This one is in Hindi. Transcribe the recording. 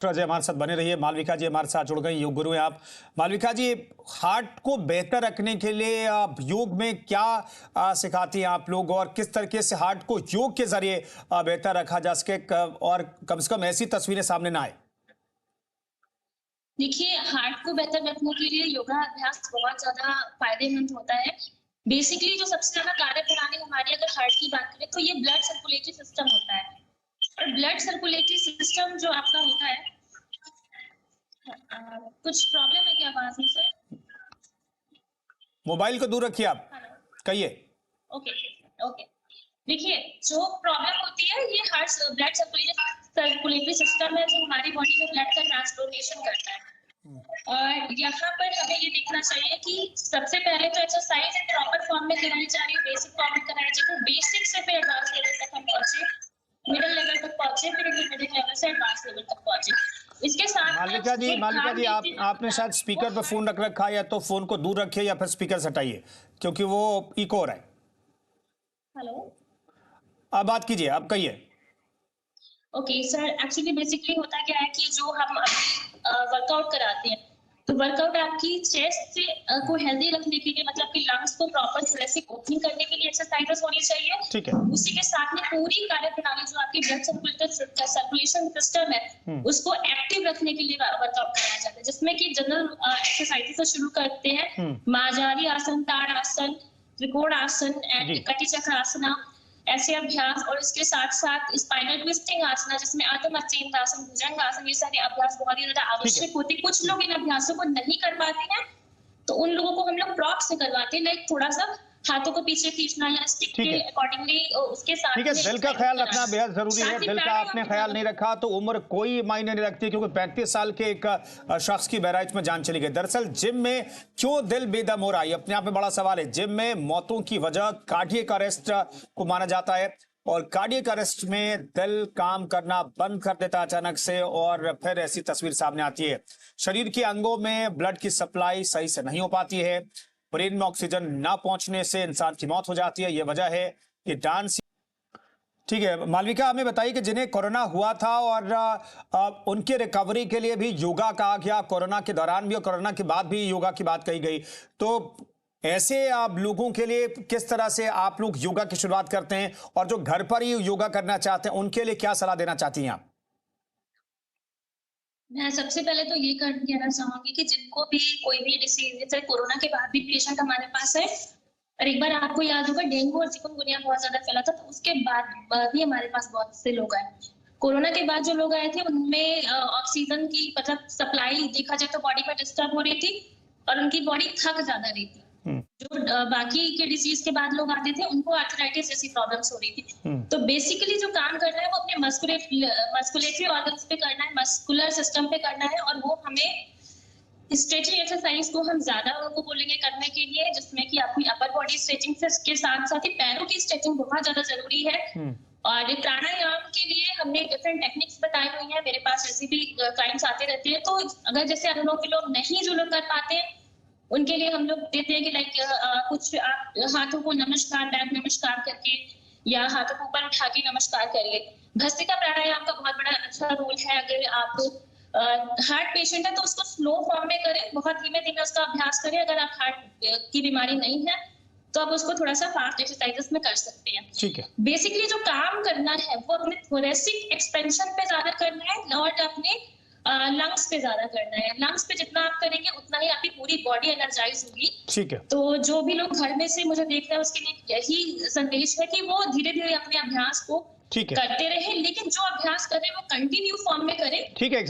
अजय हमारे साथ बने रहिए। मालविका जी हमारे साथ जुड़ गई, योग गुरु हैं आप। मालविका जी, हार्ट को बेहतर रखने के लिए आप योग में क्या सिखाती हैं आप लोग, और किस तरीके से हार्ट को योग के जरिए बेहतर रखा जा सके और कम से कम ऐसी तस्वीरें सामने ना आए? देखिए, हार्ट को बेहतर रखने के लिए योगा अभ्यास बहुत ज़्यादा फ़ायदेमंद होता है। बेसिकली जो सबसे ज़्यादा कार्यप्रणाली हमारी अगर हार्ट की बात करें तो ये ब्लड सर्कुलेटरी सिस्टम होता है। और ब्लड सर्कुलेटरी सिस्टम जो आपका होता है कुछ प्रॉब्लम है क्या आवाज़ में सर? मोबाइल को दूर रखिए आप, हेलो। कहिए। Okay, okay. देखिए, जो प्रॉब्लम होती है ये हार्ट ब्लड सर्कुलेटरी सिस्टम है जो हमारी बॉडी में ब्लड का ट्रांसपोर्टेशन करता है। और यहाँ पर हमें ये देखना चाहिए कि सबसे पहले तो एक्सरसाइज एक प्रॉपर फॉर्म में करानी चाहिए, बेसिक फॉर्म में करानी चाहिए, तो बेसिक से फिर एडवांस लेवल तक हम पहुंचे, मिडिल लेवल तक पहुंचे, फिर इंटरमीडिएट लेवल से एडवांस लेवल तक पहुंचे। इसके साथ मालविका जी आपने शायद स्पीकर पर फोन रख रखा है, या तो फोन को दूर रखिए या फिर स्पीकर से हटाइए, क्योंकि वो इको हो रहा है। हेलो। अब बात कीजिए, अब कहिए। ओके सर, एक्चुअली बेसिकली होता क्या है कि जो हम वर्कआउट कराते हैं तो वर्कआउट आपकी चेस्ट से को हेल्दी रखने के लिए, मतलब कि लंग्स को प्रॉपर थोरेसिक ओपनिंग करने के लिए एक्सरसाइजेस होनी चाहिए। ठीक है। उसी के साथ में पूरी कार्यप्रणाली जो आपकी ब्लड सर्कुलेशन सिस्टम है उसको एक्टिव रखने के लिए वर्कआउट कराया जाता है, जिसमें कि जनरल एक्सरसाइजेस से शुरू करते हैं माजारी आसन, ताड़ आसन, त्रिकोण आसन एंड कटी चक्र आसना, ऐसे अभ्यास, और इसके साथ साथ स्पाइनल ट्विस्टिंग आसना जिसमें आत्महत्या आसन, भुजंग आसन, ये सारे अभ्यास बहुत ही ज्यादा आवश्यक होते हैं। कुछ लोग इन अभ्यासों को नहीं कर पाते हैं तो उन लोगों को हम लोग प्रॉप से करवाते हैं, लाइक थोड़ा सा हाथों को पीछे खींचना या स्टिक के अकॉर्डिंगली उसके साथ। ठीक है, दिल का ख्याल रखना बेहद जरूरी है। दिल का आपने ख्याल नहीं रखा तो उम्र कोई मायने नहीं रखती, क्योंकि 35 साल के एक शख्स की बहराइच में जान चली गई। दरअसल जिम में क्यों दिल बेदम हो रहा है, अपने आप में बड़ा सवाल है। जिम में मौतों की वजह कार्डियक अरेस्ट को माना जाता है, और कार्डियक अरेस्ट में दिल काम करना बंद कर देता अचानक से, और फिर ऐसी तस्वीर सामने आती है। शरीर के अंगों में ब्लड की सप्लाई सही से नहीं हो पाती है, ब्रेन में ऑक्सीजन ना पहुंचने से इंसान की मौत हो जाती है। यह वजह है कि डांस। ठीक है मालविका, हमें बताइए कि जिन्हें कोरोना हुआ था और उनके रिकवरी के लिए भी योगा कहा गया, कोरोना के दौरान भी और कोरोना के बाद भी योगा की बात कही गई, तो ऐसे आप लोगों के लिए किस तरह से आप लोग योगा की शुरुआत करते हैं, और जो घर पर ही योगा करना चाहते हैं उनके लिए क्या सलाह देना चाहती हैं आप? मैं सबसे पहले तो ये कहना चाहूंगी कि जिनको भी कोई भी डिसीज, जैसे कोरोना के बाद भी पेशेंट हमारे पास है, और एक बार आपको याद होगा डेंगू और चिकनगुनिया बहुत ज्यादा फैला था, तो उसके बाद भी हमारे पास बहुत से लोग आए। कोरोना के बाद जो लोग आए थे उनमें ऑक्सीजन की मतलब सप्लाई देखा जाए तो बॉडी में डिस्टर्ब हो रही थी और उनकी बॉडी थक ज्यादा रही थी। जो बाकी के डिसीज के बाद लोग आते थे उनको आर्थराइटिस जैसी प्रॉब्लम्स हो रही थी। तो बेसिकली जो काम करना है वो अपने मस्कुलेटरी ऑर्गन्स पे करना है, मस्कुलर सिस्टम पे करना है, और वो हमें स्ट्रेचिंग एक्सरसाइज को हम ज्यादा उनको बोलेंगे करने के लिए, जिसमें कि आपकी अपर बॉडी स्ट्रेचिंग के साथ साथ ही पैरों की स्ट्रेचिंग बहुत ज्यादा जरूरी है। और प्राणायाम के लिए हमने डिफरेंट टेक्निक्स बताई हुई है, मेरे पास ऐसे भी क्लाइंट्स आते रहते हैं। तो अगर जैसे अनुलोम विलोम नहीं जो लोग कर पाते हैं उनके लिए हम लोग देते हैं कि लाइक कुछ आप हाथों को नमस्कार, बैक नमस्कार करके, या हाथों को ऊपर उठा के नमस्कार करिए। भस्त्रिका प्राणायाम का बहुत बड़ा अच्छा रोल है। अगर आप हार्ट पेशेंट है तो उसको स्लो फॉर्म में करें, बहुत धीमे धीमे उसका अभ्यास करें। अगर आप हार्ट की बीमारी नहीं है तो आप उसको थोड़ा सा फास्ट एक्सरसाइजेस में कर सकते हैं। ठीक है। बेसिकली जो काम करना है वो अपने थोरेसिक एक्सपेंशन पे ज्यादा करना है, नॉट अपने लंग्स पे ज्यादा करना है। लंग्स पे जितना आप करेंगे उतना ही आपकी पूरी बॉडी एनर्जाइज होगी। ठीक है। तो जो भी लोग घर में से मुझे देख रहे हैं उसके लिए यही संदेश है कि वो धीरे धीरे अपने अभ्यास को करते रहे, लेकिन जो अभ्यास करें वो कंटिन्यू फॉर्म में करें। ठीक है।